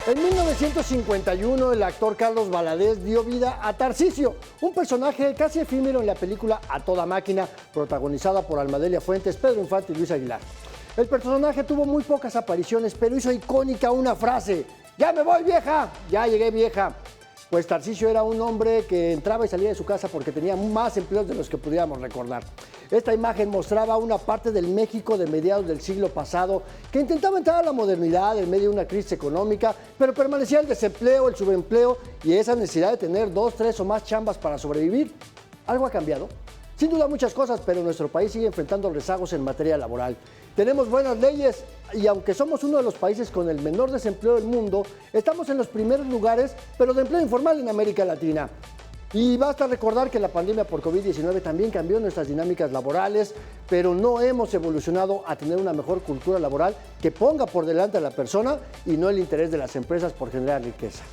En 1951, el actor Carlos Valadez dio vida a Tarcisio, un personaje casi efímero en la película A Toda Máquina, protagonizada por Almadelia Fuentes, Pedro Infante y Luis Aguilar. El personaje tuvo muy pocas apariciones, pero hizo icónica una frase: ¡Ya me voy, vieja! ¡Ya llegué, vieja! Pues Tarcisio era un hombre que entraba y salía de su casa porque tenía más empleos de los que pudiéramos recordar. Esta imagen mostraba una parte del México de mediados del siglo pasado que intentaba entrar a la modernidad en medio de una crisis económica, pero permanecía el desempleo, el subempleo y esa necesidad de tener 2, 3 o más chambas para sobrevivir. ¿Algo ha cambiado? Sin duda muchas cosas, pero nuestro país sigue enfrentando rezagos en materia laboral. Tenemos buenas leyes y aunque somos uno de los países con el menor desempleo del mundo, estamos en los primeros lugares, pero de empleo informal en América Latina. Y basta recordar que la pandemia por COVID-19 también cambió nuestras dinámicas laborales, pero no hemos evolucionado a tener una mejor cultura laboral que ponga por delante a la persona y no el interés de las empresas por generar riqueza.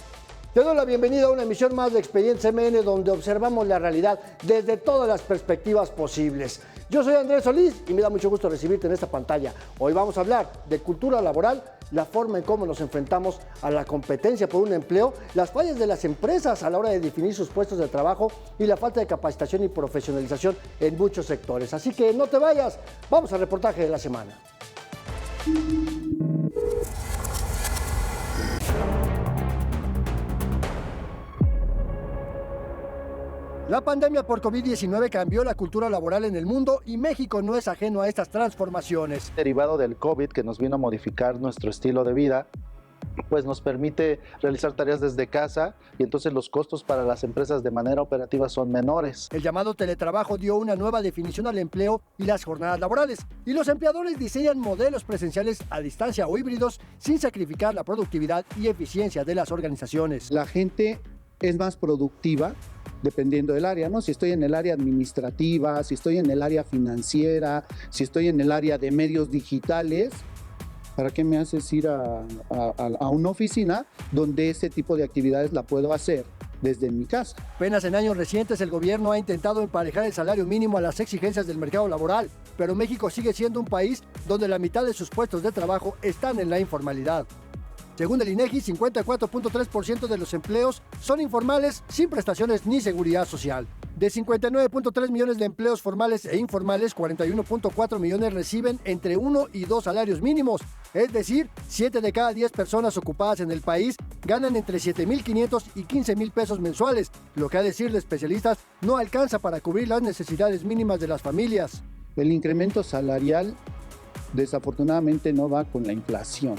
Te doy la bienvenida a una emisión más de Expediente CMN, donde observamos la realidad desde todas las perspectivas posibles. Yo soy Andrés Solís y me da mucho gusto recibirte en esta pantalla. Hoy vamos a hablar de cultura laboral, la forma en cómo nos enfrentamos a la competencia por un empleo, las fallas de las empresas a la hora de definir sus puestos de trabajo y la falta de capacitación y profesionalización en muchos sectores. Así que no te vayas, vamos al reportaje de la semana. La pandemia por COVID-19 cambió la cultura laboral en el mundo y México no es ajeno a estas transformaciones. Derivado del COVID, que nos vino a modificar nuestro estilo de vida, pues nos permite realizar tareas desde casa y entonces los costos para las empresas de manera operativa son menores. El llamado teletrabajo dio una nueva definición al empleo y las jornadas laborales, y los empleadores diseñan modelos presenciales a distancia o híbridos sin sacrificar la productividad y eficiencia de las organizaciones. La gente es más productiva dependiendo del área, ¿no? Si estoy en el área administrativa, si estoy en el área financiera, si estoy en el área de medios digitales, ¿para qué me haces ir a una oficina donde ese tipo de actividades la puedo hacer desde mi casa? Apenas en años recientes el gobierno ha intentado emparejar el salario mínimo a las exigencias del mercado laboral, pero México sigue siendo un país donde la mitad de sus puestos de trabajo están en la informalidad. Según el INEGI, 54.3% de los empleos son informales sin prestaciones ni seguridad social. De 59.3 millones de empleos formales e informales, 41.4 millones reciben entre 1 y 2 salarios mínimos. Es decir, 7 de cada 10 personas ocupadas en el país ganan entre 7,500 y 15,000 pesos mensuales, lo que a decir de especialistas no alcanza para cubrir las necesidades mínimas de las familias. El incremento salarial desafortunadamente no va con la inflación,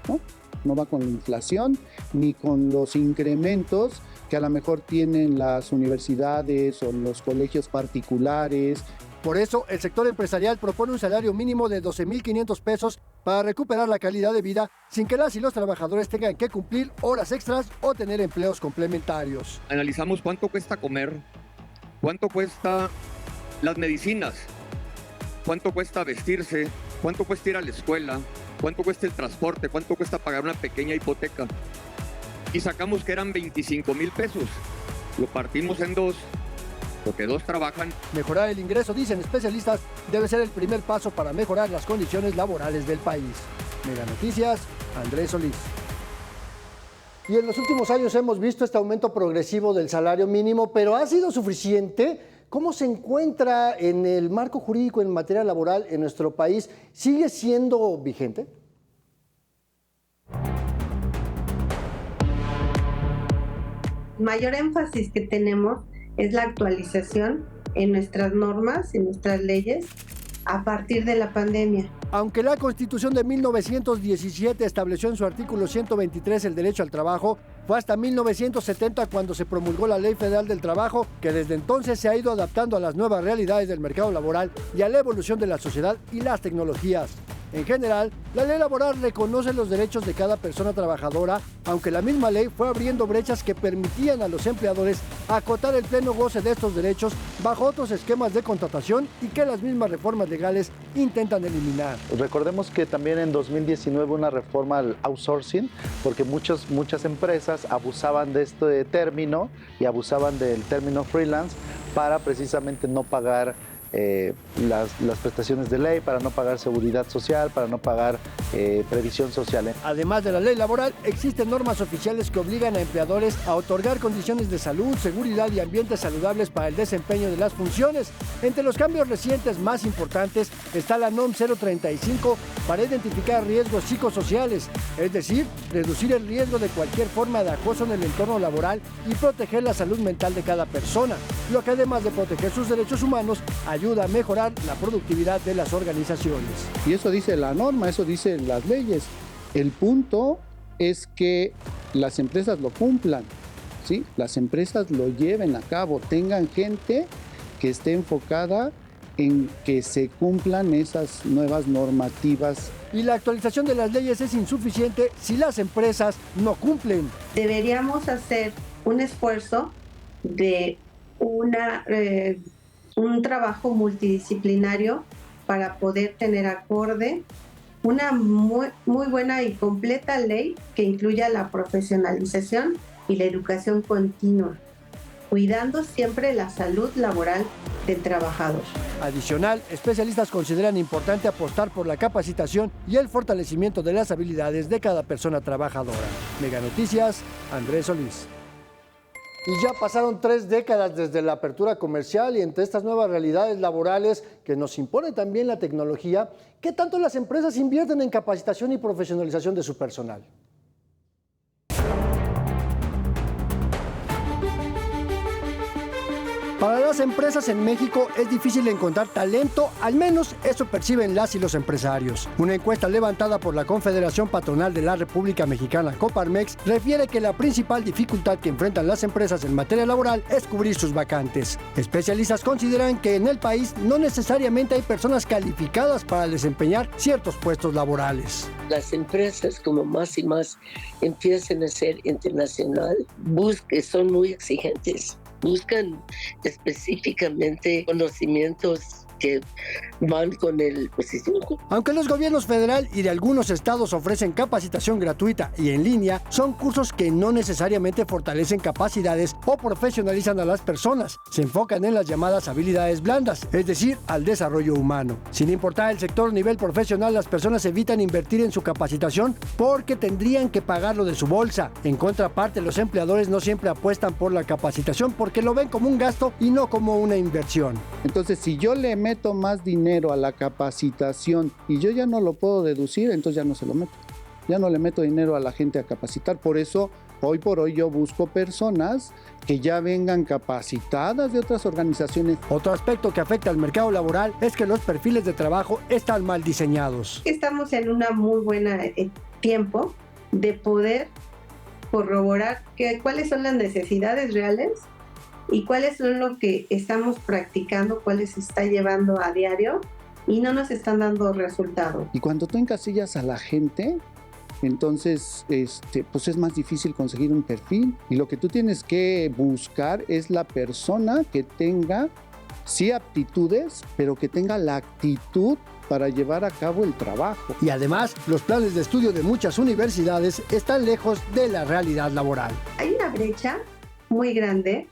¿no? No va con la inflación ni con los incrementos que a lo mejor tienen las universidades o los colegios particulares. Por eso, el sector empresarial propone un salario mínimo de 12,500 pesos para recuperar la calidad de vida sin que las y los trabajadores tengan que cumplir horas extras o tener empleos complementarios. Analizamos cuánto cuesta comer, cuánto cuesta las medicinas, cuánto cuesta vestirse, cuánto cuesta ir a la escuela, cuánto cuesta el transporte, cuánto cuesta pagar una pequeña hipoteca. Y sacamos que eran 25,000 pesos. Lo partimos en dos, porque dos trabajan. Mejorar el ingreso, dicen especialistas, debe ser el primer paso para mejorar las condiciones laborales del país. Mega Noticias, Andrés Solís. Y en los últimos años hemos visto este aumento progresivo del salario mínimo, pero ¿ha sido suficiente? ¿Cómo se encuentra en el marco jurídico en materia laboral en nuestro país? ¿Sigue siendo vigente? Mayor énfasis que tenemos es la actualización en nuestras normas, en nuestras leyes, a partir de la pandemia. Aunque la Constitución de 1917 estableció en su artículo 123 el derecho al trabajo, fue hasta 1970 cuando se promulgó la Ley Federal del Trabajo, que desde entonces se ha ido adaptando a las nuevas realidades del mercado laboral y a la evolución de la sociedad y las tecnologías. En general, la ley laboral reconoce los derechos de cada persona trabajadora, aunque la misma ley fue abriendo brechas que permitían a los empleadores acotar el pleno goce de estos derechos bajo otros esquemas de contratación y que las mismas reformas legales intentan eliminar. Recordemos que también en 2019 una reforma al outsourcing, porque muchas empresas abusaban de este término y abusaban del término freelance para precisamente no pagar las prestaciones de ley, para no pagar seguridad social, para no pagar previsión social. Además de la ley laboral, existen normas oficiales que obligan a empleadores a otorgar condiciones de salud, seguridad y ambientes saludables para el desempeño de las funciones. Entre los cambios recientes más importantes está la NOM 035 para identificar riesgos psicosociales, es decir, reducir el riesgo de cualquier forma de acoso en el entorno laboral y proteger la salud mental de cada persona, lo que además de proteger sus derechos humanos, ayuda a mejorar la productividad de las organizaciones. Y eso dice la norma, eso dice las leyes. El punto es que las empresas lo cumplan, ¿sí? Las empresas lo lleven a cabo, tengan gente que esté enfocada en que se cumplan esas nuevas normativas. Y la actualización de las leyes es insuficiente si las empresas no cumplen. Deberíamos hacer un esfuerzo de un trabajo multidisciplinario para poder tener acorde una muy buena y completa ley que incluya la profesionalización y la educación continua, cuidando siempre la salud laboral del trabajador. Adicional, especialistas consideran importante apostar por la capacitación y el fortalecimiento de las habilidades de cada persona trabajadora. Mega Noticias, Andrés Solís. Y ya pasaron 3 décadas desde la apertura comercial y entre estas nuevas realidades laborales que nos impone también la tecnología, ¿qué tanto las empresas invierten en capacitación y profesionalización de su personal? Para las empresas en México es difícil encontrar talento, al menos eso perciben las y los empresarios. Una encuesta levantada por la Confederación Patronal de la República Mexicana, Coparmex, refiere que la principal dificultad que enfrentan las empresas en materia laboral es cubrir sus vacantes. Especialistas consideran que en el país no necesariamente hay personas calificadas para desempeñar ciertos puestos laborales. Las empresas, como más y más empiezan a ser internacional, son muy exigentes. Buscan específicamente conocimientos que van con el posición. Aunque los gobiernos federal y de algunos estados ofrecen capacitación gratuita y en línea, son cursos que no necesariamente fortalecen capacidades o profesionalizan a las personas. Se enfocan en las llamadas habilidades blandas, es decir, al desarrollo humano. Sin importar el sector o nivel profesional, las personas evitan invertir en su capacitación porque tendrían que pagarlo de su bolsa. En contraparte, los empleadores no siempre apuestan por la capacitación porque lo ven como un gasto y no como una inversión. Entonces, si yo le meto más dinero a la capacitación y yo ya no lo puedo deducir, entonces ya no se lo meto. Ya no le meto dinero a la gente a capacitar. Por eso, hoy por hoy yo busco personas que ya vengan capacitadas de otras organizaciones. Otro aspecto que afecta al mercado laboral es que los perfiles de trabajo están mal diseñados. Estamos en una muy buena tiempo de poder corroborar cuáles son las necesidades reales y cuáles son lo que estamos practicando, cuáles se está llevando a diario y no nos están dando resultados. Y cuando tú encasillas a la gente, entonces pues es más difícil conseguir un perfil. Y lo que tú tienes que buscar es la persona que tenga, sí, aptitudes, pero que tenga la actitud para llevar a cabo el trabajo. Y además, los planes de estudio de muchas universidades están lejos de la realidad laboral. Hay una brecha muy grande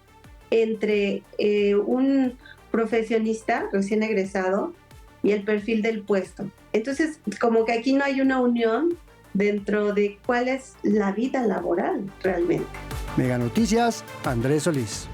entre un profesionista recién egresado y el perfil del puesto. Entonces, como que aquí no hay una unión dentro de cuál es la vida laboral realmente. Mega Noticias, Andrés Solís.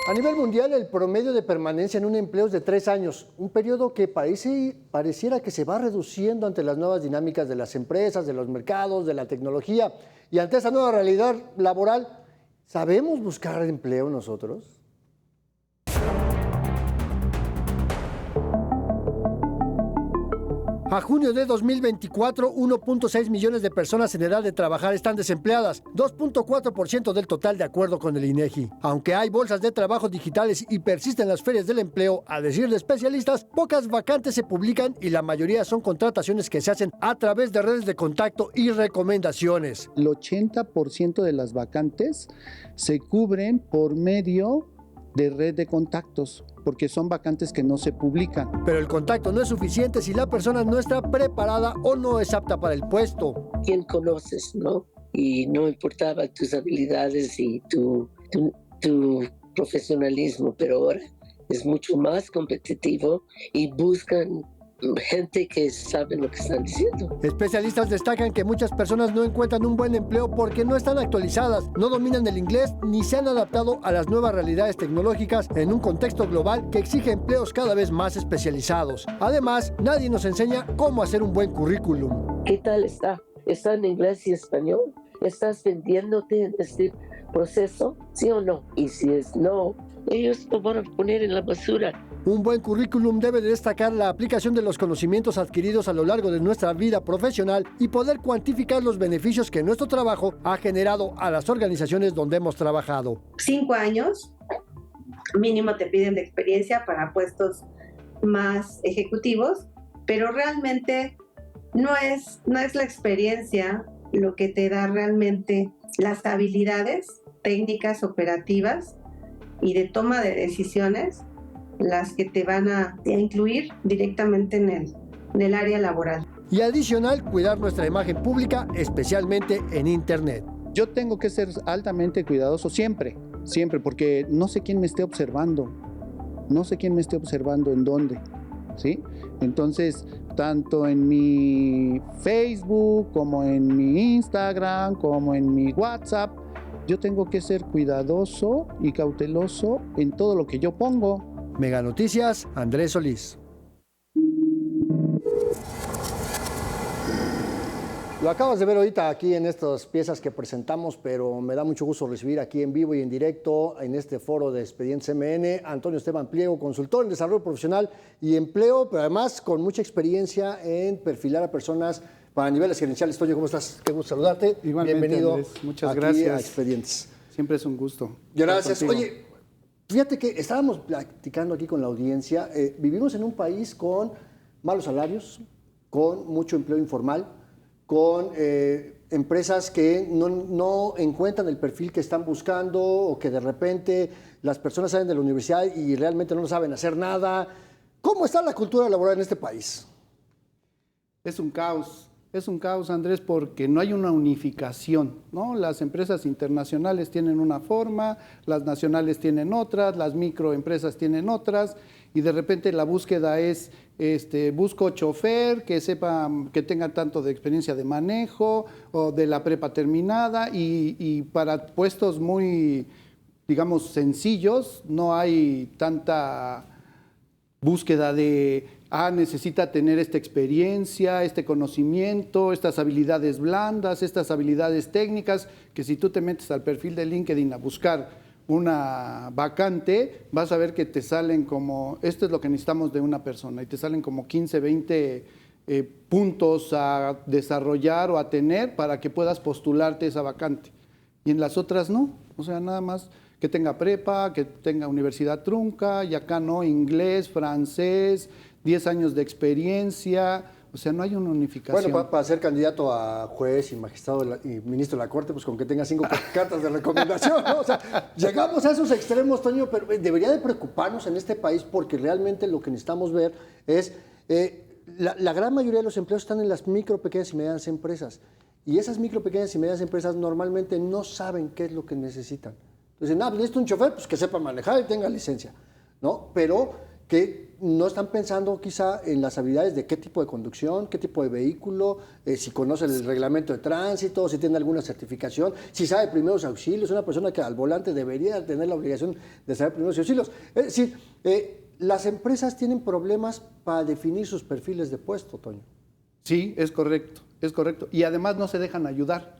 A nivel mundial, el promedio de permanencia en un empleo es de 3 años, un periodo que pareciera que se va reduciendo ante las nuevas dinámicas de las empresas, de los mercados, de la tecnología. Y ante esa nueva realidad laboral, ¿sabemos buscar empleo nosotros? A junio de 2024, 1.6 millones de personas en edad de trabajar están desempleadas, 2.4% del total de acuerdo con el INEGI. Aunque hay bolsas de trabajo digitales y persisten las ferias del empleo, a decir de especialistas, pocas vacantes se publican y la mayoría son contrataciones que se hacen a través de redes de contacto y recomendaciones. El 80% de las vacantes se cubren por medio de red de contactos, porque son vacantes que no se publican. Pero el contacto no es suficiente si la persona no está preparada o no es apta para el puesto. ¿Quién conoces, no? Y no importaba tus habilidades y tu profesionalismo, pero ahora es mucho más competitivo y buscan gente que sabe lo que están diciendo. Especialistas destacan que muchas personas no encuentran un buen empleo porque no están actualizadas, no dominan el inglés ni se han adaptado a las nuevas realidades tecnológicas en un contexto global que exige empleos cada vez más especializados. Además, nadie nos enseña cómo hacer un buen currículum. ¿Qué tal está? ¿Está en inglés y español? ¿Estás vendiéndote en este proceso? ¿Sí o no? Y si es no, ellos lo van a poner en la basura. Un buen currículum debe de destacar la aplicación de los conocimientos adquiridos a lo largo de nuestra vida profesional y poder cuantificar los beneficios que nuestro trabajo ha generado a las organizaciones donde hemos trabajado. 5 años mínimo te piden de experiencia para puestos más ejecutivos, pero realmente no es la experiencia lo que te da realmente las habilidades técnicas, operativas y de toma de decisiones, las que te van a incluir directamente en el área laboral. Y adicional, cuidar nuestra imagen pública, especialmente en Internet. Yo tengo que ser altamente cuidadoso siempre, porque no sé quién me esté observando, en dónde, ¿sí? Entonces, tanto en mi Facebook, como en mi Instagram, como en mi WhatsApp, yo tengo que ser cuidadoso y cauteloso en todo lo que yo pongo. Mega Noticias, Andrés Solís. Lo acabas de ver ahorita aquí en estas piezas que presentamos, pero me da mucho gusto recibir aquí en vivo y en directo en este foro de Expedientes MN Antonio Esteban Pliego, consultor en desarrollo profesional y empleo, pero además con mucha experiencia en perfilar a personas para niveles gerenciales. Toño, ¿cómo estás? Qué gusto saludarte. Igualmente, bienvenido. Andrés. Muchas aquí gracias. a Expedientes. Siempre es un gusto. Gracias. Oye, fíjate que estábamos platicando aquí con la audiencia. Vivimos en un país con malos salarios, con mucho empleo informal, con empresas que no encuentran el perfil que están buscando o que de repente las personas salen de la universidad y realmente no saben hacer nada. ¿Cómo está la cultura laboral en este país? Es un caos, Andrés, porque no hay una unificación, ¿no? Las empresas internacionales tienen una forma, las nacionales tienen otras, las microempresas tienen otras, y de repente la búsqueda es, busco chofer que sepa, que tenga tanto de experiencia de manejo o de la prepa terminada, y para puestos muy, digamos, sencillos, no hay tanta búsqueda de, necesita tener esta experiencia, este conocimiento, estas habilidades blandas, estas habilidades técnicas, que si tú te metes al perfil de LinkedIn a buscar una vacante, vas a ver que te salen como, esto es lo que necesitamos de una persona, y te salen como 15, 20 puntos a desarrollar o a tener para que puedas postularte esa vacante. Y en las otras no, o sea, nada más que tenga prepa, que tenga universidad trunca, y acá no, inglés, francés, 10 años de experiencia, o sea, no hay una unificación. Bueno, para ser candidato a juez y magistrado y ministro de la Corte, pues con que tenga 5 cartas de recomendación, ¿no? O sea, llegamos a esos extremos, Toño, pero debería de preocuparnos en este país porque realmente lo que necesitamos ver es, la gran mayoría de los empleos están en las micro, pequeñas y medianas empresas, y esas micro, pequeñas y medianas empresas normalmente no saben qué es lo que necesitan. Entonces, pues necesito un chofer, pues que sepa manejar y tenga licencia, ¿no? Pero que no están pensando quizá en las habilidades de qué tipo de conducción, qué tipo de vehículo, si conoce el reglamento de tránsito, si tiene alguna certificación, si sabe primeros auxilios. Una persona que al volante debería tener la obligación de saber primeros auxilios. Es decir, las empresas tienen problemas para definir sus perfiles de puesto, Toño. Sí, es correcto. Y además no se dejan ayudar,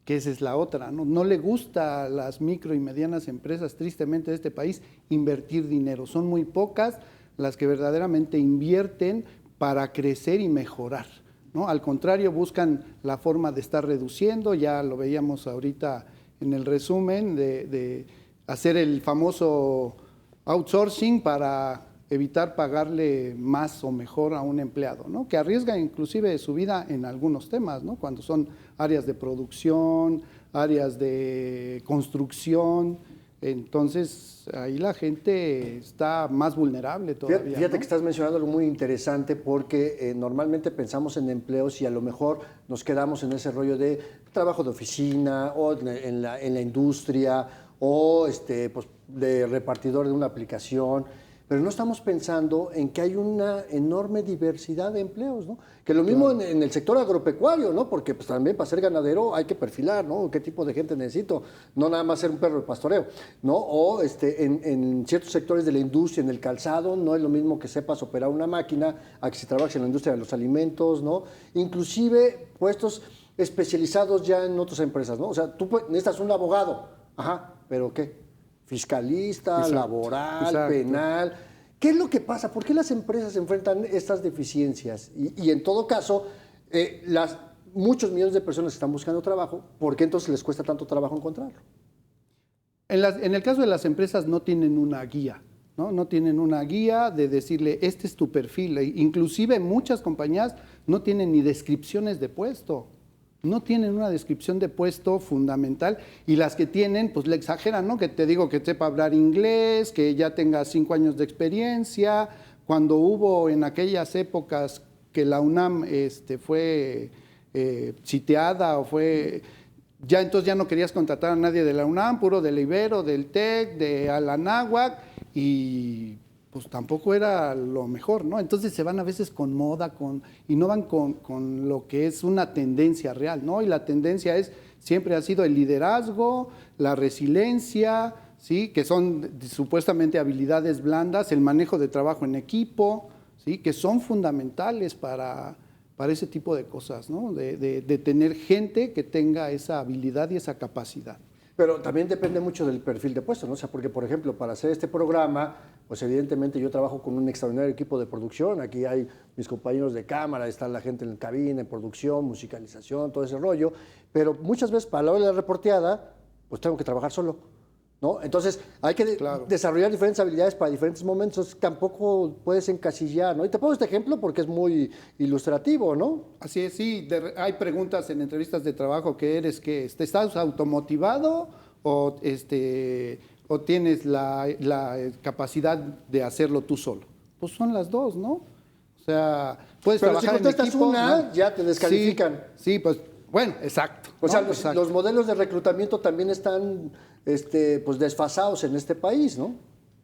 que esa es la otra, ¿no? No le gusta a las micro y medianas empresas, tristemente, de este país, invertir dinero. Son muy pocas las que verdaderamente invierten para crecer y mejorar, ¿no? Al contrario, buscan la forma de estar reduciendo, ya lo veíamos ahorita en el resumen, de hacer el famoso outsourcing para evitar pagarle más o mejor a un empleado, ¿no? Que arriesga inclusive su vida en algunos temas, ¿no? Cuando son áreas de producción, áreas de construcción, entonces ahí la gente está más vulnerable todavía. Fíjate, ¿no? que estás mencionando algo muy interesante porque normalmente pensamos en empleos y a lo mejor nos quedamos en ese rollo de trabajo de oficina o en la industria o pues, de repartidor de una aplicación. pero no estamos pensando en que hay una enorme diversidad de empleos, ¿no? Que lo mismo en el sector agropecuario, ¿no? Porque pues, también para ser ganadero hay que perfilar, ¿no? ¿Qué tipo de gente necesito? No nada más ser un perro de pastoreo, ¿no? O en ciertos sectores de la industria, en el calzado, no es lo mismo que sepas operar una máquina a que si trabajas en la industria de los alimentos, ¿no? Inclusive puestos especializados ya en otras empresas, ¿no? O sea, tú necesitas un abogado, ajá, ¿pero qué? Fiscalista, Exacto, laboral, exacto. penal. ¿Qué es lo que pasa? ¿Por qué las empresas enfrentan estas deficiencias? Y en todo caso, muchos millones de personas que están buscando trabajo, ¿por qué entonces les cuesta tanto trabajo encontrarlo? En el caso de las empresas no tienen una guía, ¿no? No tienen una guía de decirle, este es tu perfil. Inclusive muchas compañías no tienen ni descripciones de puesto. No tienen una descripción de puesto fundamental y las que tienen, pues le exageran, ¿no? Que te digo que sepa hablar inglés, que ya tenga 5 años de experiencia. Cuando hubo en aquellas épocas que la UNAM fue sitiada o fue... Ya entonces ya no querías contratar a nadie de la UNAM, puro del Ibero, del TEC, de Anáhuac y... pues tampoco era lo mejor, ¿no? Entonces se van a veces con moda y no van con lo que es una tendencia real, ¿no? Y la tendencia siempre ha sido el liderazgo, la resiliencia, ¿sí? Que son supuestamente habilidades blandas, el manejo de trabajo en equipo, ¿sí? Que son fundamentales para ese tipo de cosas, ¿no? De tener gente que tenga esa habilidad y esa capacidad. Pero también depende mucho del perfil de puesto, ¿no? O sea, porque, por ejemplo, para hacer este programa, pues evidentemente yo trabajo con un extraordinario equipo de producción. Aquí hay mis compañeros de cámara, está la gente en cabina, en producción, musicalización, todo ese rollo. Pero muchas veces para la hora de la reporteada, pues tengo que trabajar solo, ¿no? Entonces hay que desarrollar diferentes habilidades para diferentes momentos. Entonces, tampoco puedes encasillar, ¿no? Y te pongo este ejemplo porque es muy ilustrativo, ¿no? Así es, sí. Hay preguntas en entrevistas de trabajo que eres que estás automotivado o tienes la capacidad de hacerlo tú solo. Pues son las dos, ¿no? O sea, puedes Pero trabajar si en equipo. una, ¿no? ya te descalifican. Sí, pues bueno, exacto. O sea, Exacto. los modelos de reclutamiento también están pues desfasados en este país, ¿no?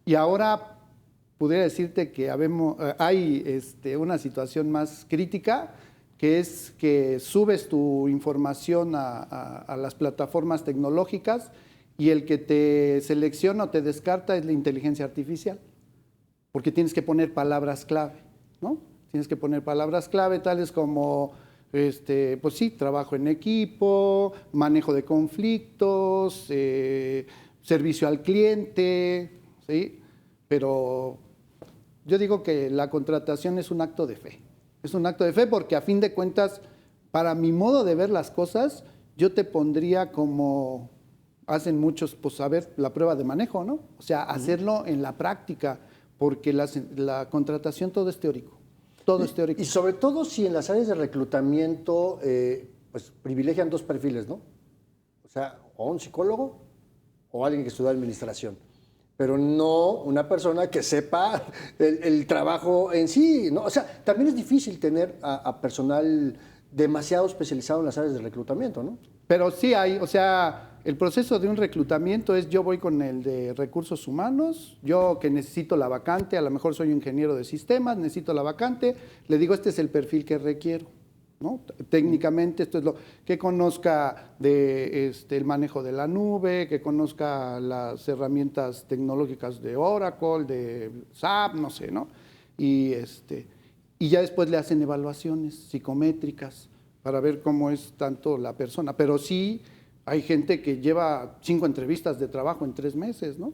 Y ahora pudiera decirte que hay una situación más crítica, que es que subes tu información a las plataformas tecnológicas y el que te selecciona o te descarta es la inteligencia artificial, porque tienes que poner palabras clave, ¿no? Tienes que poner palabras clave tales como, pues sí, trabajo en equipo, manejo de conflictos, servicio al cliente, ¿sí? Pero yo digo que la contratación es un acto de fe. Es un acto de fe porque a fin de cuentas, para mi modo de ver las cosas, yo te pondría como hacen muchos, pues a ver, la prueba de manejo, ¿no? O sea, hacerlo en la práctica, porque la contratación todo es teórico. Todo es teórico. Y sobre todo si en las áreas de reclutamiento pues privilegian dos perfiles, ¿no? O sea, o un psicólogo o alguien que estudia administración, pero no una persona que sepa el trabajo en sí, ¿no? O sea, también es difícil tener a personal demasiado especializado en las áreas de reclutamiento, ¿no? Pero sí hay, o sea, el proceso de un reclutamiento es yo voy con el de recursos humanos, yo que necesito la vacante, a lo mejor soy ingeniero de sistemas, necesito la vacante, le digo este es el perfil que requiero, ¿no? Técnicamente esto es lo que conozca de el manejo de la nube, que conozca las herramientas tecnológicas de Oracle, de SAP, no sé, ¿no? Y ya después le hacen evaluaciones psicométricas para ver cómo es tanto la persona. Pero sí hay gente que lleva 5 entrevistas de trabajo en 3 meses, ¿no?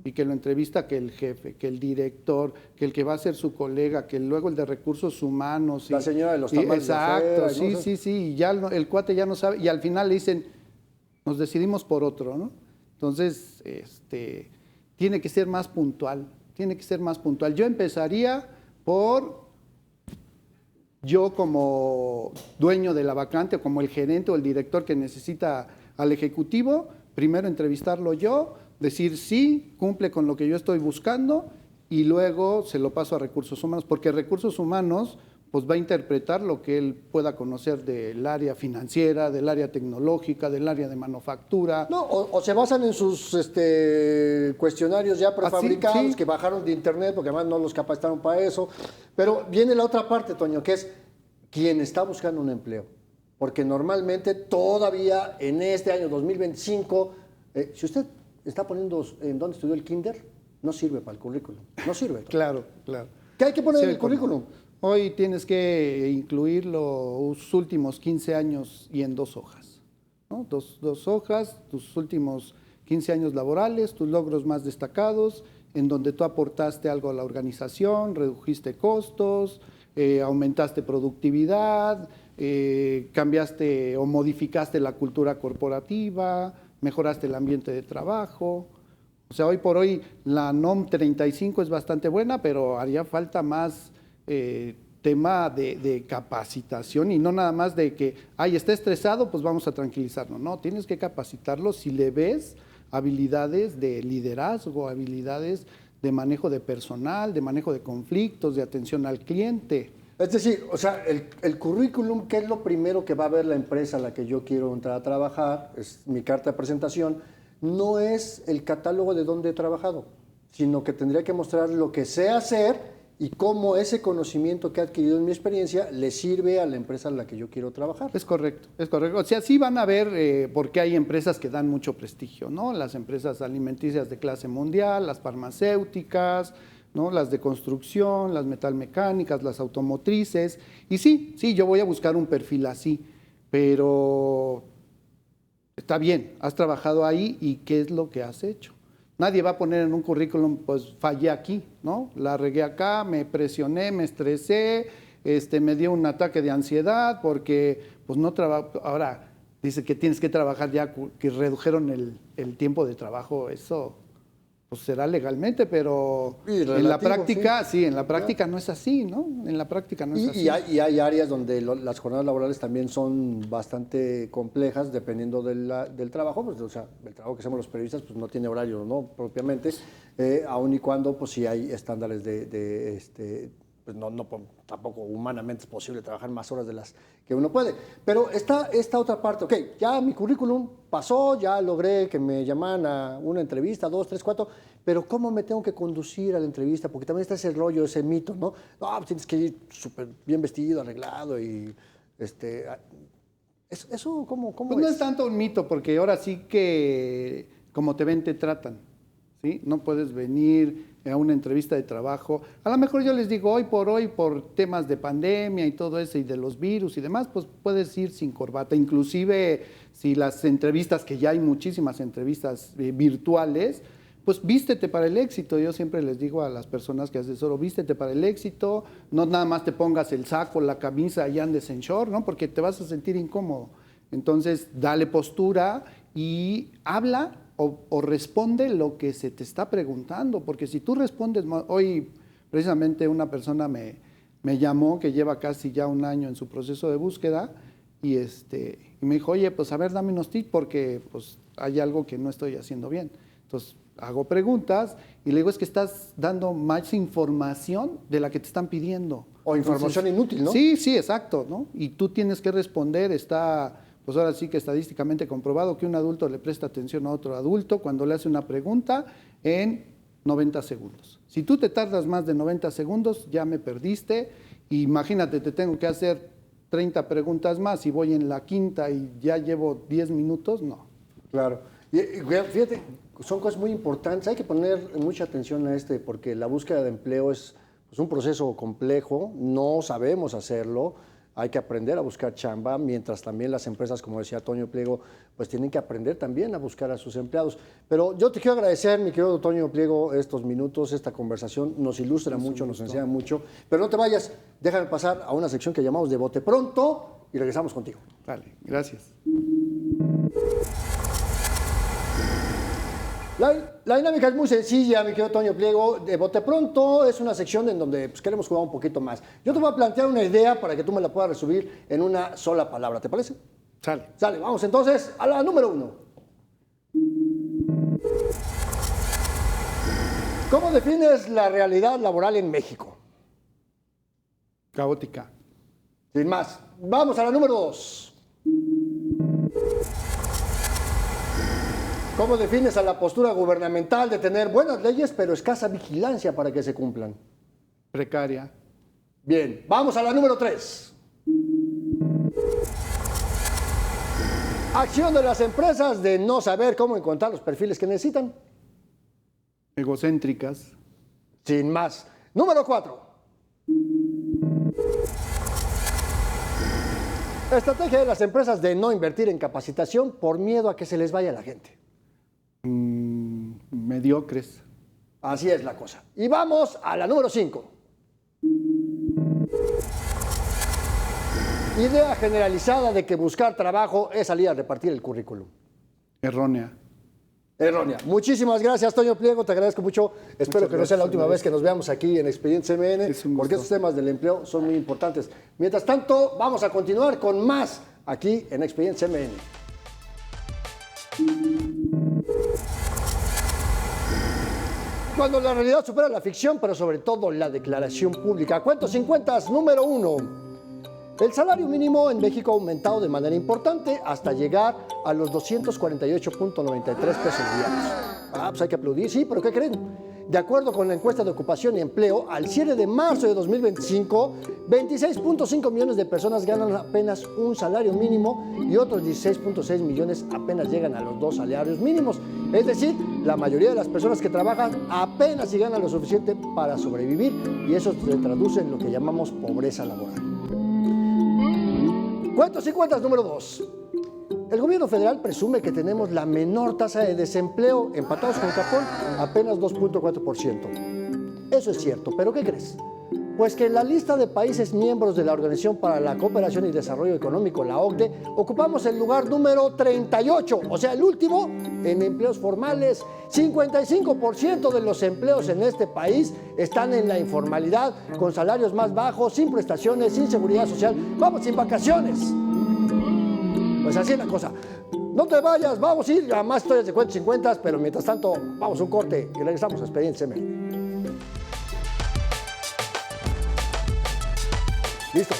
Y que lo entrevista que el jefe, que el director, que el que va a ser su colega, que luego el de recursos humanos. La señora de los tamales de exacto, afuera, sí. Y ya el cuate ya no sabe. Y al final le dicen, nos decidimos por otro, ¿no? Entonces, tiene que ser más puntual. Tiene que ser más puntual. Yo empezaría por... Yo como dueño de la vacante o como el gerente o el director que necesita al ejecutivo, primero entrevistarlo yo, decir sí, cumple con lo que yo estoy buscando y luego se lo paso a recursos humanos, porque recursos humanos pues va a interpretar lo que él pueda conocer del área financiera, del área tecnológica, del área de manufactura. No, o se basan en sus cuestionarios ya prefabricados sí. que bajaron de internet, porque además no los capacitaron para eso. Pero viene la otra parte, Toño, que es quien está buscando un empleo. Porque normalmente todavía en este año 2025, si usted está poniendo en dónde estudió el kinder, no sirve para el currículum. No sirve. Claro, claro. ¿Qué hay que poner Sí, en el currículum? Hoy tienes que incluir los últimos 15 años y en 2 hojas, ¿no? Dos hojas, tus últimos 15 años laborales, tus logros más destacados, en donde tú aportaste algo a la organización, redujiste costos, aumentaste productividad, cambiaste o modificaste la cultura corporativa, mejoraste el ambiente de trabajo. O sea, hoy por hoy la NOM 35 es bastante buena, pero haría falta más tema de capacitación y no nada más de que, está estresado, pues vamos a tranquilizarlo. No, tienes que capacitarlo si le ves habilidades de liderazgo, habilidades de manejo de personal, de manejo de conflictos, de atención al cliente. Es decir, o sea, el currículum, ¿qué es lo primero que va a ver la empresa a la que yo quiero entrar a trabajar? Es mi carta de presentación. No es el catálogo de dónde he trabajado, sino que tendría que mostrar lo que sé hacer y cómo ese conocimiento que he adquirido en mi experiencia le sirve a la empresa en la que yo quiero trabajar. Es correcto, es correcto. O sea, sí van a ver por qué hay empresas que dan mucho prestigio, ¿no? Las empresas alimenticias de clase mundial, las farmacéuticas, ¿no? Las de construcción, las metalmecánicas, las automotrices. Y sí, yo voy a buscar un perfil así, pero está bien, has trabajado ahí y ¿qué es lo que has hecho? Nadie va a poner en un currículum, pues fallé aquí, ¿no? La regué acá, me presioné, me estresé, me dio un ataque de ansiedad porque, pues no trabajo. Ahora, dice que tienes que trabajar ya, que redujeron el tiempo de trabajo, eso pues será legalmente, pero en la práctica, sí, en la práctica no es así, ¿no? En la práctica no es así. Y hay áreas donde las jornadas laborales también son bastante complejas, dependiendo del trabajo, pues, o sea, el trabajo que hacemos los periodistas, pues no tiene horario, ¿no? Propiamente, aun y cuando, pues sí hay estándares pues tampoco humanamente es posible trabajar más horas de las que uno puede. Pero está esta otra parte, ok, ya mi currículum pasó, ya logré que me llamaran a una entrevista, 2, 3, 4, pero ¿cómo me tengo que conducir a la entrevista? Porque también está ese rollo, ese mito, ¿no? No, pues tienes que ir súper bien vestido, arreglado y ¿eso cómo pues es? No es tanto un mito, porque ahora sí que como te ven, te tratan, ¿sí? No puedes venir a una entrevista de trabajo. A lo mejor yo les digo, hoy, por temas de pandemia y todo eso, y de los virus y demás, pues puedes ir sin corbata. Inclusive, si las entrevistas, que ya hay muchísimas entrevistas virtuales, pues vístete para el éxito. Yo siempre les digo a las personas que asesoro, vístete para el éxito, no nada más te pongas el saco, la camisa y andes en short, ¿no? Porque te vas a sentir incómodo. Entonces, dale postura y habla o responde lo que se te está preguntando, porque si tú respondes, hoy precisamente una persona me llamó que lleva casi ya un año en su proceso de búsqueda y me dijo, oye, pues a ver, dame unos tips porque pues hay algo que no estoy haciendo bien. Entonces hago preguntas y le digo, es que estás dando más información de la que te están pidiendo. O información inútil, ¿no? Sí, exacto, ¿no? Y tú tienes que responder, pues ahora sí que estadísticamente comprobado que un adulto le presta atención a otro adulto cuando le hace una pregunta en 90 segundos. Si tú te tardas más de 90 segundos, ya me perdiste. Imagínate, te tengo que hacer 30 preguntas más y voy en la quinta y ya llevo 10 minutos, no. Claro. Y fíjate, son cosas muy importantes. Hay que poner mucha atención a porque la búsqueda de empleo es un proceso complejo, no sabemos hacerlo. Hay que aprender a buscar chamba, mientras también las empresas, como decía Toño Pliego, pues tienen que aprender también a buscar a sus empleados. Pero yo te quiero agradecer, mi querido Toño Pliego, estos minutos, esta conversación nos ilustra mucho, nos enseña mucho. Pero no te vayas, déjame pasar a una sección que llamamos de Bote Pronto y regresamos contigo. Vale, gracias. La dinámica es muy sencilla, mi querido Toño Pliego. De Bote Pronto es una sección en donde pues, queremos jugar un poquito más. Yo te voy a plantear una idea para que tú me la puedas resumir en una sola palabra. ¿Te parece? Sale, vamos entonces a la número 1. ¿Cómo defines la realidad laboral en México? Caótica. Sin más, vamos a la número 2. ¿Cómo defines a la postura gubernamental de tener buenas leyes pero escasa vigilancia para que se cumplan? Precaria. Bien, vamos a la número 3. Acción de las empresas de no saber cómo encontrar los perfiles que necesitan. Egocéntricas. Sin más. Número 4. Estrategia de las empresas de no invertir en capacitación por miedo a que se les vaya la gente. Mediocres. Así es la cosa. Y vamos a la número 5. Idea generalizada de que buscar trabajo es salir a repartir el currículum. Errónea. Errónea. Muchísimas gracias, Toño Pliego. Te agradezco mucho. Espero que no sea la última vez que nos veamos aquí en Expediente CMN, porque estos temas del empleo son muy importantes. Mientras tanto, vamos a continuar con más aquí en Expediente CMN. Cuando la realidad supera la ficción, pero sobre todo la declaración pública. Cuentos 50, número 1. El salario mínimo en México ha aumentado de manera importante hasta llegar a los 248.93 pesos diarios. Pues hay que aplaudir, sí, pero ¿qué creen? De acuerdo con la encuesta de ocupación y empleo, al cierre de marzo de 2025, 26.5 millones de personas ganan apenas un salario mínimo y otros 16.6 millones apenas llegan a los 2 salarios mínimos. Es decir, la mayoría de las personas que trabajan apenas si ganan lo suficiente para sobrevivir, y eso se traduce en lo que llamamos pobreza laboral. Cuentos y cuentas número 2. El gobierno federal presume que tenemos la menor tasa de desempleo, empatados con Japón, apenas 2.4%. Eso es cierto, pero ¿qué crees? Pues que en la lista de países miembros de la Organización para la Cooperación y Desarrollo Económico, la OCDE, ocupamos el lugar número 38, o sea, el último en empleos formales. 55% de los empleos en este país están en la informalidad, con salarios más bajos, sin prestaciones, sin seguridad social, vamos, sin vacaciones. Pues así es la cosa. No te vayas, vamos a ir a más historias de cuentos 50, pero mientras tanto, vamos a un corte y regresamos a Expediente CMN. Listo.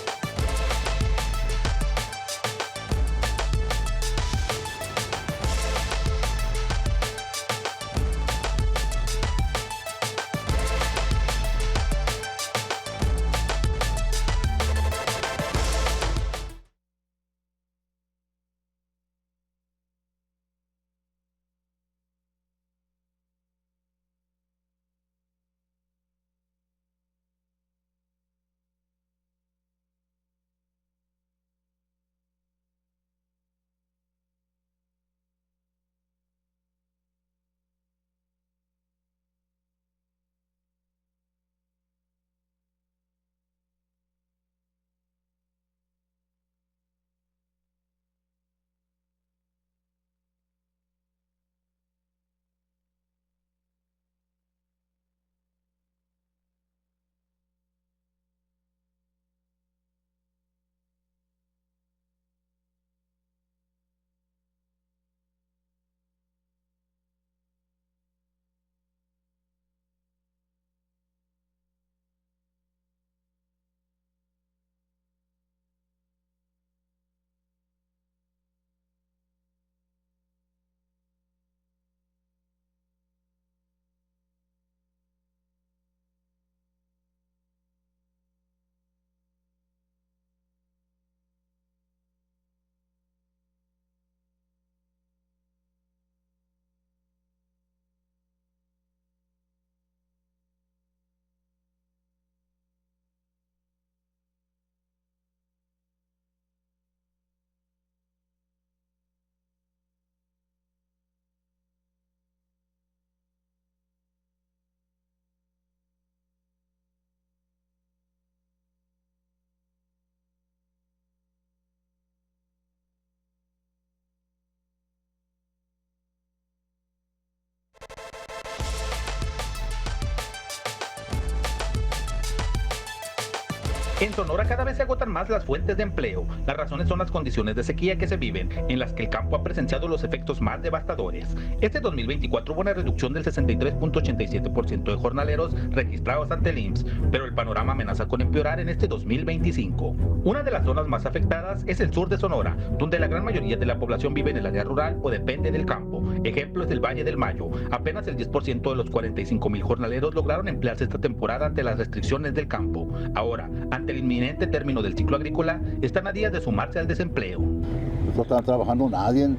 En Sonora cada vez se agotan más las fuentes de empleo. Las razones son las condiciones de sequía que se viven, en las que el campo ha presenciado los efectos más devastadores. Este 2024 hubo una reducción del 63.87% de jornaleros registrados ante el IMSS, pero el panorama amenaza con empeorar en este 2025. Una de las zonas más afectadas es el sur de Sonora, donde la gran mayoría de la población vive en el área rural o depende del campo. Ejemplo es el Valle del Mayo. Apenas el 10% de los 45,000 jornaleros lograron emplearse esta temporada ante las restricciones del campo. Ahora, ante el inminente término del ciclo agrícola, están a días de sumarse al desempleo. No está trabajando nadie.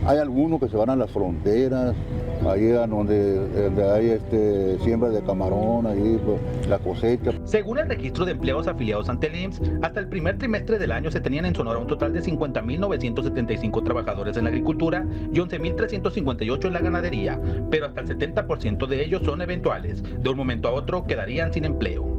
Hay algunos que se van a las fronteras, ahí donde hay siembra de camarón, ahí pues, la cosecha. Según el registro de empleados afiliados ante el IMSS, hasta el primer trimestre del año se tenían en Sonora un total de 50,975 trabajadores en la agricultura y 11,358 en la ganadería, pero hasta el 70% de ellos son eventuales. De un momento a otro quedarían sin empleo.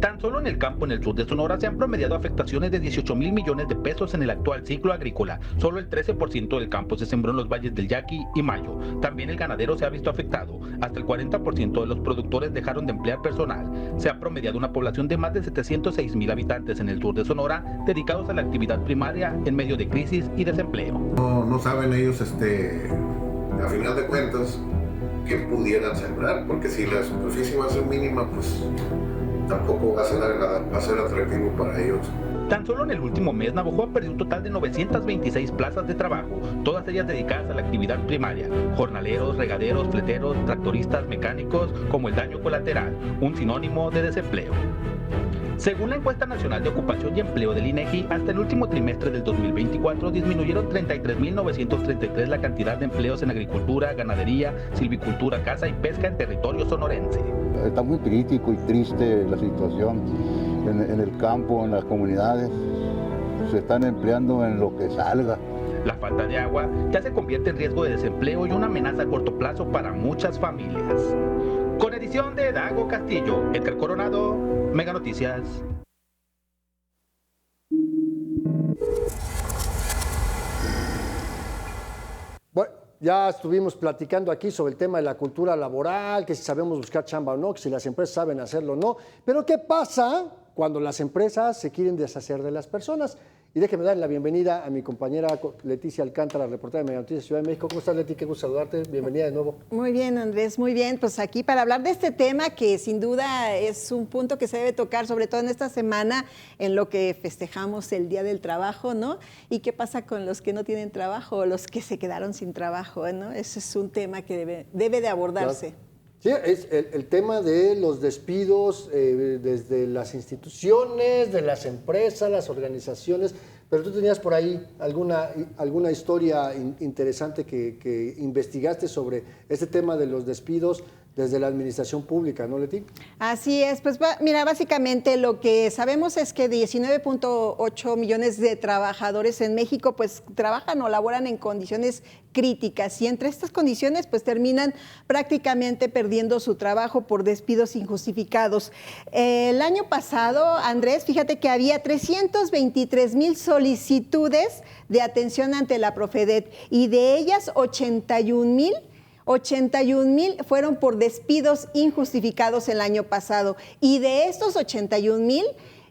Tan solo en el campo en el sur de Sonora se han promediado afectaciones de 18,000 millones de pesos en el actual ciclo agrícola. Solo el 13% del campo se sembró en los valles del Yaqui y Mayo. También el ganadero se ha visto afectado. Hasta el 40% de los productores dejaron de emplear personal. Se ha promediado una población de más de 706,000 habitantes en el sur de Sonora dedicados a la actividad primaria en medio de crisis y desempleo. No saben ellos, a final de cuentas, qué pudieran sembrar, porque si la superficie va a ser mínima, pues tampoco va a ser atractivo para ellos. Tan solo en el último mes, Navojoa perdió un total de 926 plazas de trabajo, todas ellas dedicadas a la actividad primaria. Jornaleros, regaderos, fleteros, tractoristas, mecánicos, como el daño colateral, un sinónimo de desempleo. Según la encuesta nacional de ocupación y empleo del INEGI, hasta el último trimestre del 2024 disminuyeron 33,933 la cantidad de empleos en agricultura, ganadería, silvicultura, caza y pesca en territorio sonorense. Está muy crítico y triste la situación en el campo, en las comunidades. Se están empleando en lo que salga. La falta de agua ya se convierte en riesgo de desempleo y una amenaza a corto plazo para muchas familias. Con edición de Dago Castillo, Edgar Coronado, Mega Noticias. Bueno, ya estuvimos platicando aquí sobre el tema de la cultura laboral, que si sabemos buscar chamba o no, que si las empresas saben hacerlo o no. Pero ¿qué pasa cuando las empresas se quieren deshacer de las personas? Y déjeme dar la bienvenida a mi compañera Leticia Alcántara, reportera de Mega Noticias Ciudad de México. ¿Cómo estás, Leti? Qué gusto saludarte. Bienvenida de nuevo. Muy bien, Andrés, muy bien. Pues aquí para hablar de este tema que sin duda es un punto que se debe tocar, sobre todo en esta semana en lo que festejamos el Día del Trabajo, ¿no? Y qué pasa con los que no tienen trabajo o los que se quedaron sin trabajo, ¿no? Ese es un tema que debe de abordarse. Claro. Sí, es el tema de los despidos desde las instituciones, de las empresas, las organizaciones, pero tú tenías por ahí alguna historia interesante que investigaste sobre este tema de los despidos desde la administración pública, ¿no, Leti? Así es, pues mira, básicamente lo que sabemos es que 19.8 millones de trabajadores en México pues trabajan o laboran en condiciones críticas y entre estas condiciones pues terminan prácticamente perdiendo su trabajo por despidos injustificados. El año pasado, Andrés, fíjate que había 323,000 solicitudes de atención ante la Profedet y de ellas 81,000 fueron por despidos injustificados el año pasado y de estos 81,000,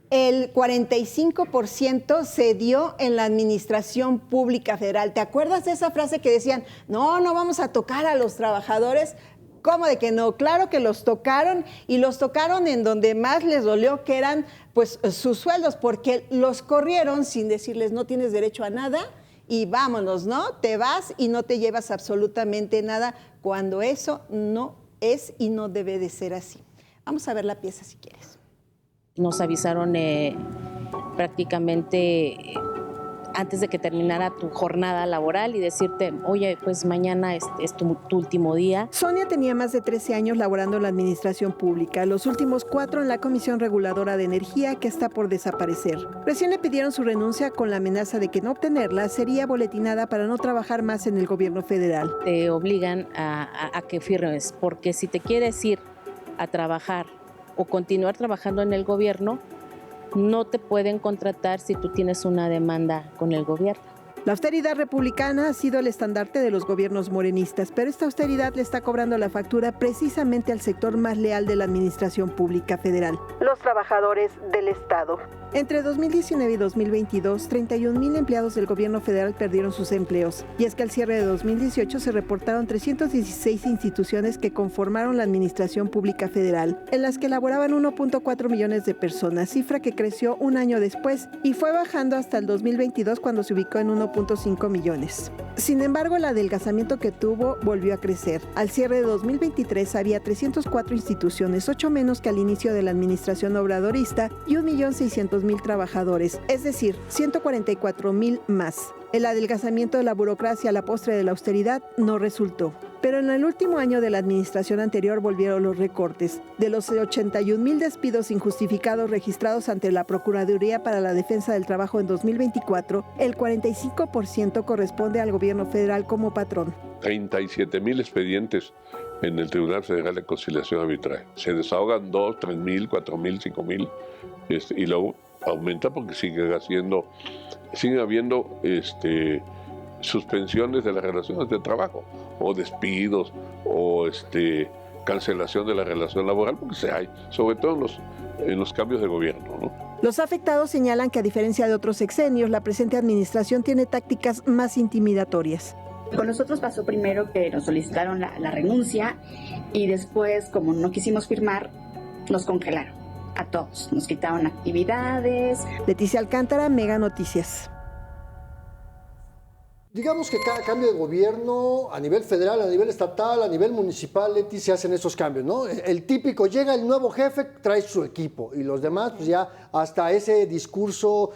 el 45% se dio en la administración pública federal. ¿Te acuerdas de esa frase que decían, no vamos a tocar a los trabajadores? ¿Cómo de que no? Claro que los tocaron y los tocaron en donde más les dolió, que eran pues sus sueldos, porque los corrieron sin decirles no tienes derecho a nada. Y vámonos, ¿no? Te vas y no te llevas absolutamente nada cuando eso no es y no debe de ser así. Vamos a ver la pieza si quieres. Nos avisaron prácticamente antes de que terminara tu jornada laboral y decirte, oye, pues mañana es tu último día. Sonia tenía más de 13 años laborando en la administración pública, los últimos 4 en la Comisión Reguladora de Energía, que está por desaparecer. Recién le pidieron su renuncia con la amenaza de que no obtenerla sería boletinada para no trabajar más en el gobierno federal. Te obligan a que firmes, porque si te quieres ir a trabajar o continuar trabajando en el gobierno, no te pueden contratar si tú tienes una demanda con el gobierno. La austeridad republicana ha sido el estandarte de los gobiernos morenistas, pero esta austeridad le está cobrando la factura precisamente al sector más leal de la administración pública federal, los trabajadores del Estado. Entre 2019 y 2022, 31,000 empleados del gobierno federal perdieron sus empleos. Y es que al cierre de 2018 se reportaron 316 instituciones que conformaron la administración pública federal, en las que laboraban 1.4 millones de personas, cifra que creció un año después y fue bajando hasta el 2022 cuando se ubicó en 1.5 millones. Sin embargo, el adelgazamiento que tuvo volvió a crecer. Al cierre de 2023 había 304 instituciones, 8 menos que al inicio de la administración obradorista y 1.600.000 trabajadores, es decir, 144,000 más. El adelgazamiento de la burocracia a la postre de la austeridad no resultó. Pero en el último año de la administración anterior volvieron los recortes. De los 81,000 despidos injustificados registrados ante la Procuraduría para la Defensa del Trabajo en 2024, el 45% corresponde al gobierno federal como patrón. 37,000 expedientes en el Tribunal Federal de Conciliación y Arbitraje. Se desahogan 2, 3,000, 4,000, 5,000 y luego aumenta porque sigue habiendo suspensiones de las relaciones de trabajo o despidos o cancelación de la relación laboral porque se hay, sobre todo en los cambios de gobierno, ¿no? Los afectados señalan que a diferencia de otros sexenios, la presente administración tiene tácticas más intimidatorias. Con nosotros pasó primero que nos solicitaron la renuncia y después, como no quisimos firmar, nos congelaron a todos. Nos quitaron actividades. Leticia Alcántara, Mega Noticias. Digamos que cada cambio de gobierno a nivel federal, a nivel estatal, a nivel municipal, Leti, se hacen esos cambios, ¿no? El típico, llega el nuevo jefe, trae su equipo y los demás, pues ya hasta ese discurso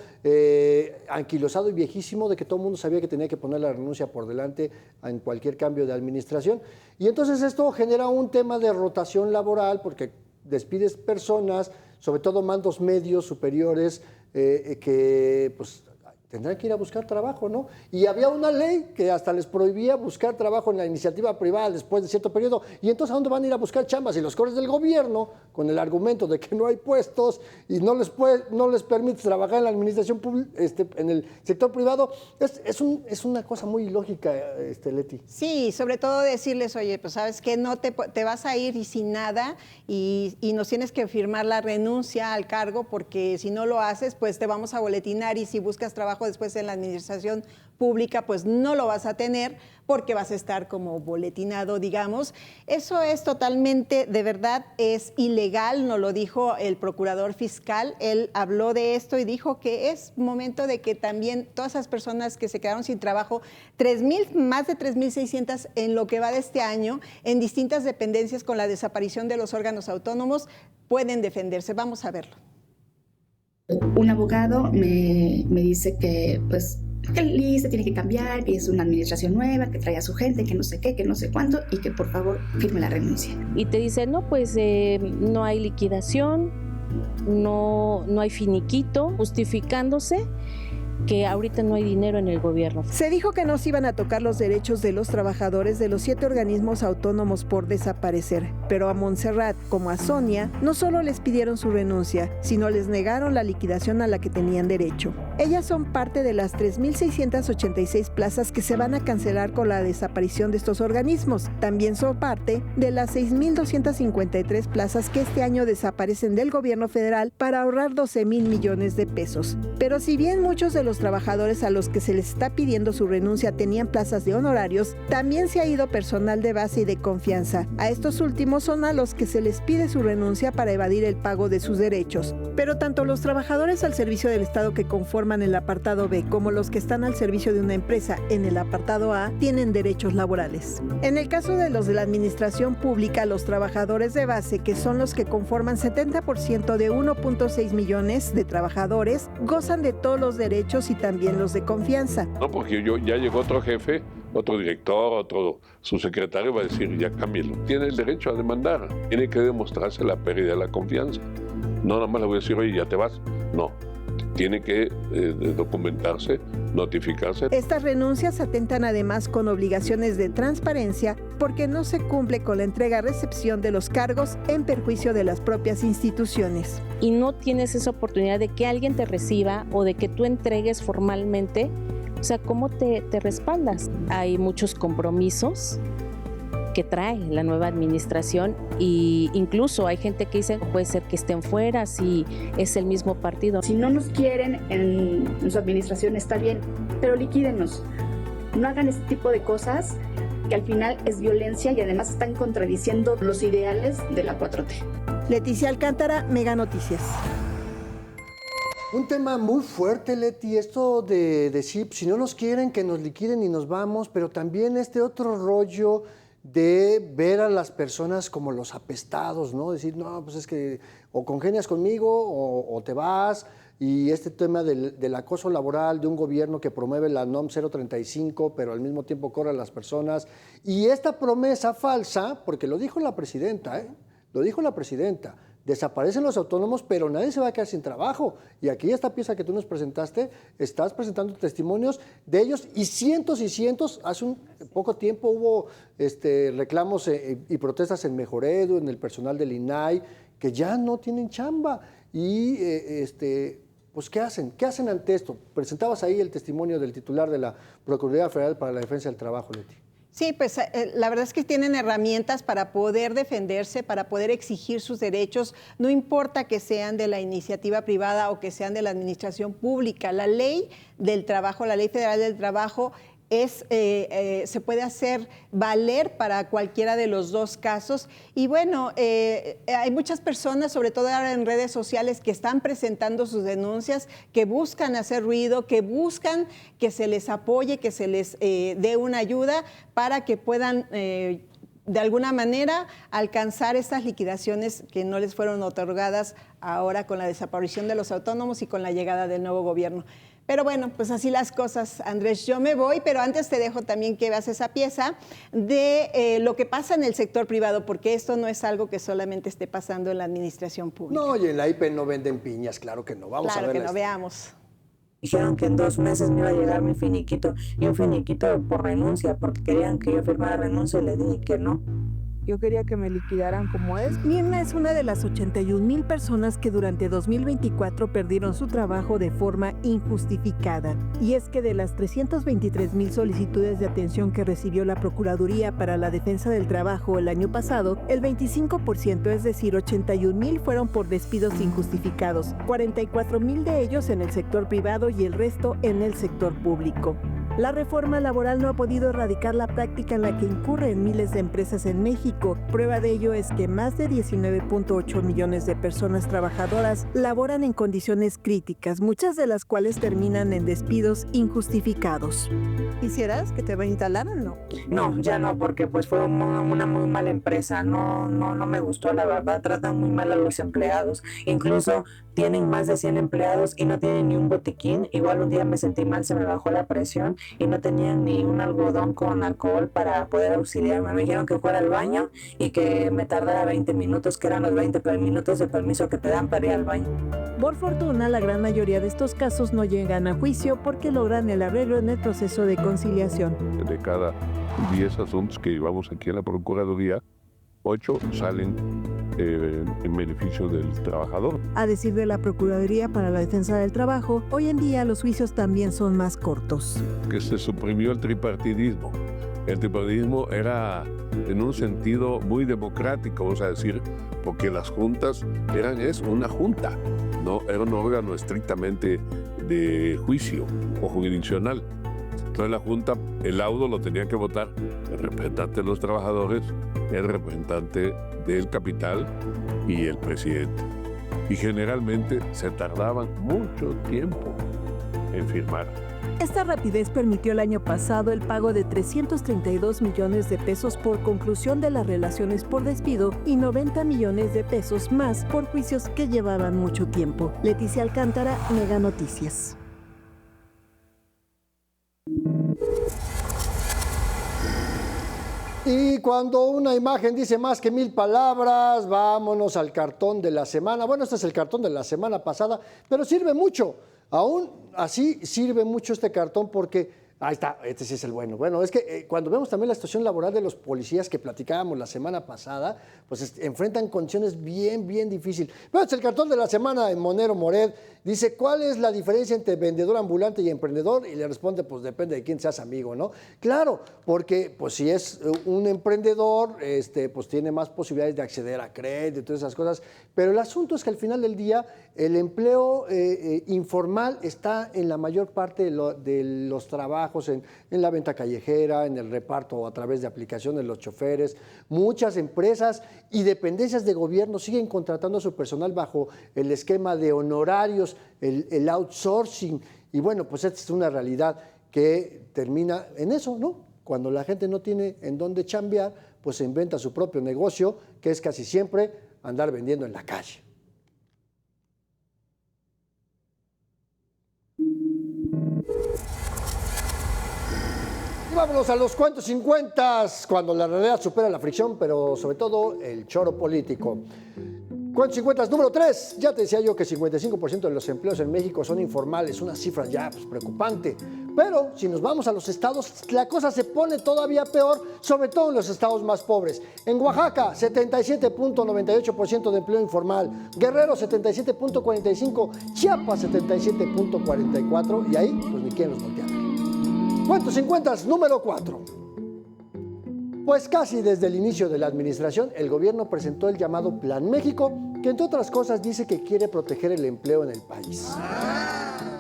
anquilosado y viejísimo de que todo el mundo sabía que tenía que poner la renuncia por delante en cualquier cambio de administración. Y entonces esto genera un tema de rotación laboral porque despides personas, sobre todo mandos medios, superiores, que pues tendrán que ir a buscar trabajo, ¿no? Y había una ley que hasta les prohibía buscar trabajo en la iniciativa privada después de cierto periodo. Y entonces, ¿a dónde van a ir a buscar chambas? Y los corres del gobierno, con el argumento de que no hay puestos y no les permite trabajar en la administración pública, en el sector privado, es una cosa muy ilógica, Leti. Sí, sobre todo decirles, oye, pues sabes que no te vas a ir y sin nada y nos tienes que firmar la renuncia al cargo porque si no lo haces, pues te vamos a boletinar y si buscas trabajo después en la administración pública, pues no lo vas a tener porque vas a estar como boletinado, digamos. Eso es totalmente, de verdad, es ilegal, nos lo dijo el procurador fiscal. Él habló de esto y dijo que es momento de que también todas esas personas que se quedaron sin trabajo, más de 3,600 en lo que va de este año, en distintas dependencias con la desaparición de los órganos autónomos, pueden defenderse. Vamos a verlo. Un abogado me dice que pues que el ISSSTE tiene que cambiar, que es una administración nueva, que trae a su gente, que no sé qué, que no sé cuánto y que por favor firme la renuncia. Y te dice, no, pues no hay liquidación, no hay finiquito, justificándose que ahorita no hay dinero en el gobierno. Se dijo que no se iban a tocar los derechos de los trabajadores de los 7 organismos autónomos por desaparecer, pero a Montserrat como a Sonia no solo les pidieron su renuncia, sino les negaron la liquidación a la que tenían derecho. Ellas son parte de las 3,686 plazas que se van a cancelar con la desaparición de estos organismos. También son parte de las 6,253 plazas que este año desaparecen del gobierno federal para ahorrar 12,000 millones de pesos. Pero si bien muchos de los trabajadores a los que se les está pidiendo su renuncia tenían plazas de honorarios, también se ha ido personal de base y de confianza. A estos últimos son a los que se les pide su renuncia para evadir el pago de sus derechos. Pero tanto los trabajadores al servicio del Estado que conforman el apartado B como los que están al servicio de una empresa en el apartado A tienen derechos laborales. En el caso de los de la administración pública, los trabajadores de base, que son los que conforman 70% de 1.6 millones de trabajadores, gozan de todos los derechos y también los de confianza. No, porque ya llegó otro jefe, otro director, otro subsecretario va a decir, ya cámbialo. Tiene el derecho a demandar, tiene que demostrarse la pérdida de la confianza. No nada más le voy a decir, oye, ya te vas. No, tiene que documentarse, notificarse. Estas renuncias atentan además con obligaciones de transparencia porque no se cumple con la entrega-recepción de los cargos en perjuicio de las propias instituciones. Y no tienes esa oportunidad de que alguien te reciba o de que tú entregues formalmente sea, ¿cómo te respaldas? Hay muchos compromisos que trae la nueva administración e incluso hay gente que dice puede ser que estén fuera si es el mismo partido. Si no nos quieren en su administración está bien, pero liquídenos. No hagan este tipo de cosas que al final es violencia y además están contradiciendo los ideales de la 4T. Leticia Alcántara, Mega Noticias. Un tema muy fuerte, Leti, esto de decir, si no nos quieren, que nos liquiden y nos vamos, pero también este otro rollo de ver a las personas como los apestados, ¿no? Decir, no, pues es que o congenias conmigo o te vas. Y este tema del acoso laboral de un gobierno que promueve la NOM 035, pero al mismo tiempo corre a las personas. Y esta promesa falsa, porque lo dijo la presidenta, lo dijo la presidenta, desaparecen los autónomos, pero nadie se va a quedar sin trabajo. Y aquí esta pieza que tú nos presentaste, estás presentando testimonios de ellos y cientos, hace un poco tiempo hubo reclamos y protestas en Mejoredo, en el personal del INAI, que ya no tienen chamba. Y pues ¿qué hacen? ¿Qué hacen ante esto? Presentabas ahí el testimonio del titular de la Procuraduría Federal para la Defensa del Trabajo, Leti. Sí, pues la verdad es que tienen herramientas para poder defenderse, para poder exigir sus derechos, no importa que sean de la iniciativa privada o que sean de la administración pública. La ley del trabajo, la ley federal del trabajo, se puede hacer valer para cualquiera de los dos casos. Y bueno, hay muchas personas, sobre todo ahora en redes sociales, que están presentando sus denuncias, que buscan hacer ruido, que buscan que se les apoye, que se les dé una ayuda para que puedan de alguna manera alcanzar estas liquidaciones que no les fueron otorgadas ahora con la desaparición de los autónomos y con la llegada del nuevo gobierno. Pero bueno, pues así las cosas, Andrés. Yo me voy, pero antes te dejo también que veas esa pieza de lo que pasa en el sector privado, porque esto no es algo que solamente esté pasando en la administración pública. No, y en la IP no venden piñas, claro que no. Vamos a ver. Claro que no, veamos. Dijeron que en 2 meses me iba a llegar mi finiquito, y un finiquito por renuncia, porque querían que yo firmara renuncia y les dije que no. Yo quería que me liquidaran como es. Mirna es una de las 81,000 personas que durante 2024 perdieron su trabajo de forma injustificada. Y es que de las 323,000 solicitudes de atención que recibió la Procuraduría para la Defensa del Trabajo el año pasado, el 25%, es decir, 81,000 fueron por despidos injustificados, 44,000 de ellos en el sector privado y el resto en el sector público. La reforma laboral no ha podido erradicar la práctica en la que incurren miles de empresas en México. Prueba de ello es que más de 19.8 millones de personas trabajadoras laboran en condiciones críticas, muchas de las cuales terminan en despidos injustificados. ¿Quisieras que te reinstalaran? No. No, ya no, porque pues fue una muy mala empresa. No me gustó, la verdad. Tratan muy mal a los empleados. Incluso tienen más de 100 empleados y no tienen ni un botiquín. Igual un día me sentí mal, se me bajó la presión y no tenían ni un algodón con alcohol para poder auxiliarme. Me dijeron que fuera al baño y que me tardara 20 minutos, que eran los 20 minutos de permiso que te dan para ir al baño. Por fortuna, la gran mayoría de estos casos no llegan a juicio porque logran el arreglo en el proceso de conciliación. De cada 10 asuntos que llevamos aquí en la Procuraduría, 8 salen en beneficio del trabajador. A decir de la Procuraduría para la Defensa del Trabajo, hoy en día los juicios también son más cortos. Que se suprimió el tripartidismo. El tripartidismo era en un sentido muy democrático, vamos a decir, porque las juntas es una junta, no era un órgano estrictamente de juicio o jurisdiccional. Entonces la Junta, el laudo lo tenía que votar el representante de los trabajadores, el representante del capital y el presidente. Y generalmente se tardaban mucho tiempo en firmar. Esta rapidez permitió el año pasado el pago de 332 millones de pesos por conclusión de las relaciones por despido y 90 millones de pesos más por juicios que llevaban mucho tiempo. Leticia Alcántara, Mega Noticias. Y cuando una imagen dice más que 1000 palabras, vámonos al cartón de la semana. Bueno, este es el cartón de la semana pasada, pero sirve mucho. Aún así sirve mucho este cartón porque Ahí está, este sí es el bueno. Bueno, es que cuando vemos también la situación laboral de los policías que platicábamos la semana pasada, pues enfrentan condiciones bien, bien difíciles. Pero el cartón de la semana en Monero Moret dice, ¿cuál es la diferencia entre vendedor ambulante y emprendedor? Y le responde, pues depende de quién seas amigo, ¿no? Claro, porque pues si es un emprendedor, pues tiene más posibilidades de acceder a crédito y todas esas cosas. Pero el asunto es que al final del día el empleo informal está en la mayor parte de los trabajos, en la venta callejera, en el reparto a través de aplicaciones, los choferes. Muchas empresas y dependencias de gobierno siguen contratando a su personal bajo el esquema de honorarios, el outsourcing. Y bueno, pues esta es una realidad que termina en eso, ¿no? Cuando la gente no tiene en dónde chambear, pues se inventa su propio negocio, que es casi siempre andar vendiendo en la calle. Vámonos a los cuentos 50, cuando la realidad supera la fricción, pero sobre todo el choro político. Cuentos 50, número 3. Ya te decía yo que 55% de los empleos en México son informales, una cifra ya preocupante. Pero si nos vamos a los estados, la cosa se pone todavía peor, sobre todo en los estados más pobres. En Oaxaca, 77.98% de empleo informal. Guerrero, 77.45%. Chiapas, 77.44%. Y ahí, pues ni quién los voltea. Cuentos 50, número 4. Pues casi desde el inicio de la administración, el gobierno presentó el llamado Plan México, que entre otras cosas dice que quiere proteger el empleo en el país.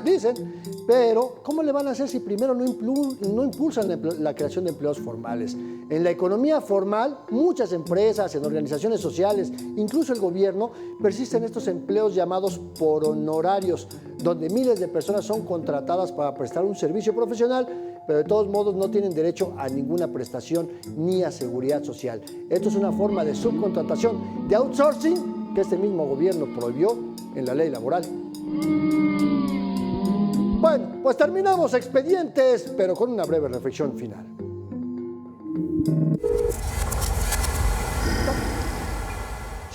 Dicen, pero ¿cómo le van a hacer si primero no impulsan la creación de empleos formales? En la economía formal, muchas empresas, en organizaciones sociales, incluso el gobierno, persisten estos empleos llamados por honorarios, donde miles de personas son contratadas para prestar un servicio profesional, pero de todos modos no tienen derecho a ninguna prestación ni a seguridad social. Esto es una forma de subcontratación, de outsourcing, que este mismo gobierno prohibió en la ley laboral. Bueno, pues terminamos expedientes, pero con una breve reflexión final.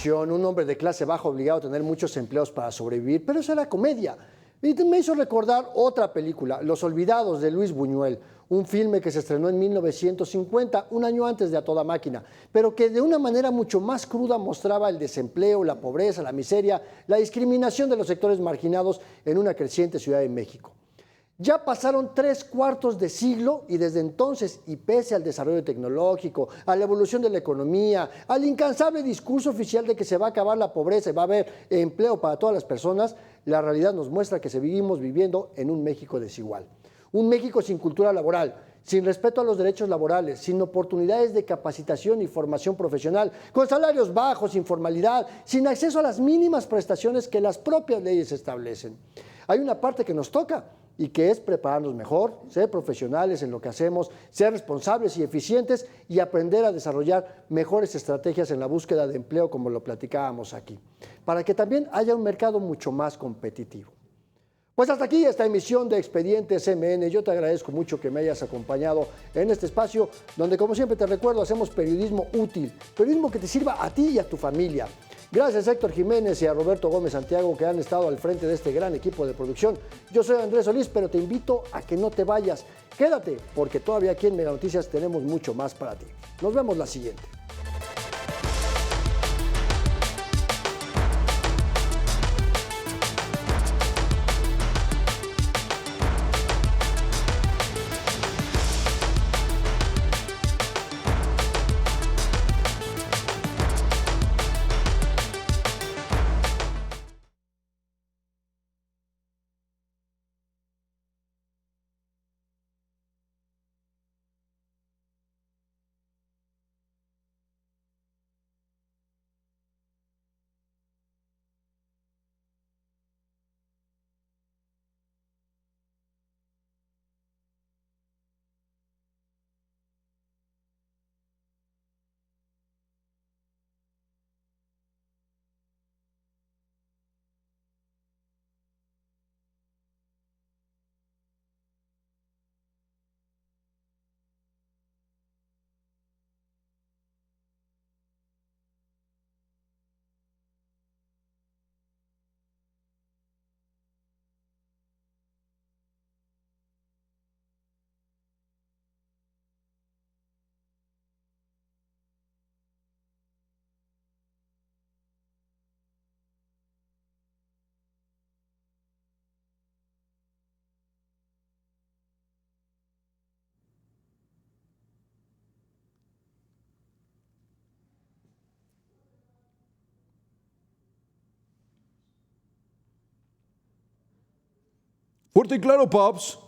Un hombre de clase baja obligado a tener muchos empleos para sobrevivir, pero eso era comedia. Y me hizo recordar otra película, Los Olvidados, de Luis Buñuel, un filme que se estrenó en 1950, un año antes de A Toda Máquina, pero que de una manera mucho más cruda mostraba el desempleo, la pobreza, la miseria, la discriminación de los sectores marginados en una creciente Ciudad de México. Ya pasaron 3/4 de siglo y desde entonces, y pese al desarrollo tecnológico, a la evolución de la economía, al incansable discurso oficial de que se va a acabar la pobreza y va a haber empleo para todas las personas, la realidad nos muestra que seguimos viviendo en un México desigual. Un México sin cultura laboral, sin respeto a los derechos laborales, sin oportunidades de capacitación y formación profesional, con salarios bajos, informalidad, sin acceso a las mínimas prestaciones que las propias leyes establecen. Hay una parte que nos toca y que es prepararnos mejor, ser profesionales en lo que hacemos, ser responsables y eficientes y aprender a desarrollar mejores estrategias en la búsqueda de empleo, como lo platicábamos aquí, para que también haya un mercado mucho más competitivo. Pues hasta aquí esta emisión de Expedientes MN. Yo te agradezco mucho que me hayas acompañado en este espacio donde, como siempre te recuerdo, hacemos periodismo útil, periodismo que te sirva a ti y a tu familia. Gracias a Héctor Jiménez y a Roberto Gómez Santiago, que han estado al frente de este gran equipo de producción. Yo soy Andrés Solís, pero te invito a que no te vayas. Quédate, porque todavía aquí en Mega Noticias tenemos mucho más para ti. Nos vemos la siguiente. Fuerte y claro, Pops.